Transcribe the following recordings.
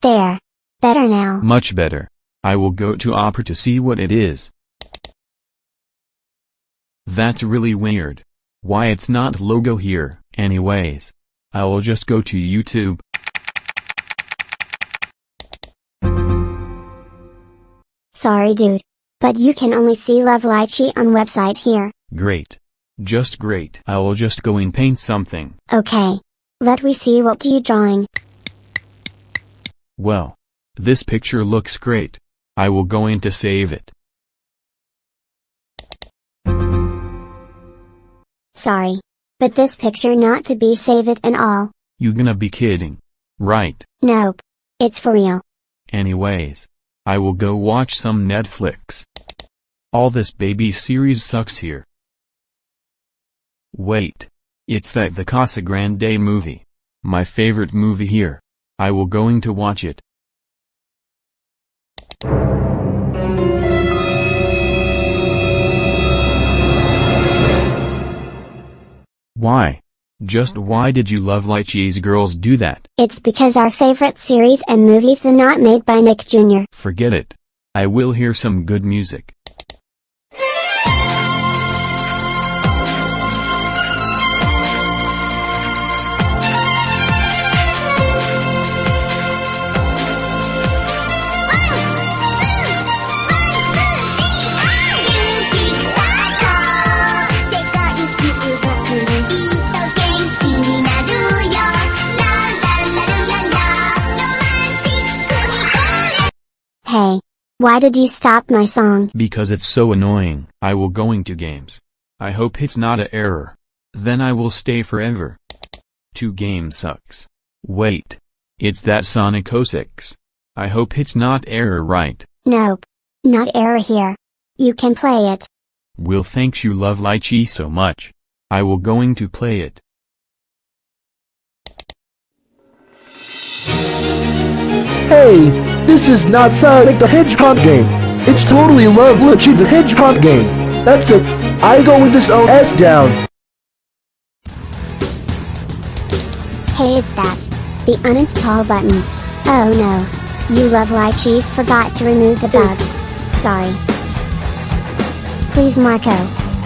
There. Better now. Much better. I will go to Opera to see what it is. That's really weird. Why it's not logo here? Anyways, I will just go to YouTube. Sorry dude. But you can only see Lovelitchi on website here. Great. Just great. I will just go and paint something. Okay. Let we see what you drawing. Well, this picture looks great. I will go in to save it. Sorry. But this picture not to be save it and all. You gonna be kidding. Right. Nope. It's for real. Anyways, I will go watch some Netflix. All this baby series sucks here. Wait. It's that the Casa Grande movie. My favorite movie here. I will going to watch it. Why? Just why did you Lovelitchi's girls do that? It's because our favorite series and movies are not made by Nick Jr. Forget it. I will hear some good music. Hey. Why did you stop my song? Because it's so annoying. I will going to games. I hope it's not a error. Then I will stay forever. 2 game sucks. Wait. It's that Sonic 06. I hope it's not error, right? Nope. Not error here. You can play it. Well, thanks you Lovelitchi so much. I will going to play it. Hey, this is not Sonic the Hedgehog game. It's totally Lovelitchi the Hedgehog game. That's it. I go with this OS down. Hey, it's that. The uninstall button. Oh no. You Lovelitchis forgot to remove the bugs. Sorry. Please Marco.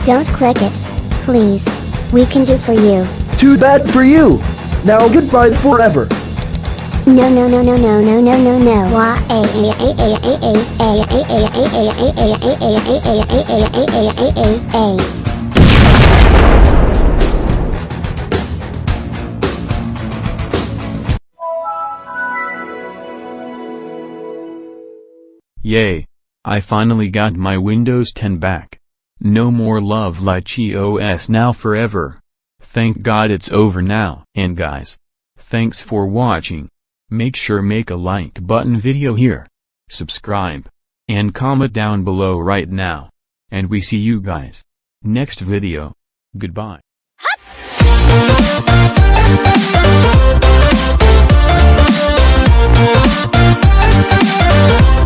Don't click it. Please. We can do for you. Too bad for you. Now goodbye forever. No no no no no no no no no. Yay! I finally got my Windows 10 back. No more Lovelitchi OS now forever. Thank God it's over now. And guys, thanks for watching. Make sure make a like button video here. Subscribe. And comment down below right now. And we see you guys next video. Goodbye. We'll be right back.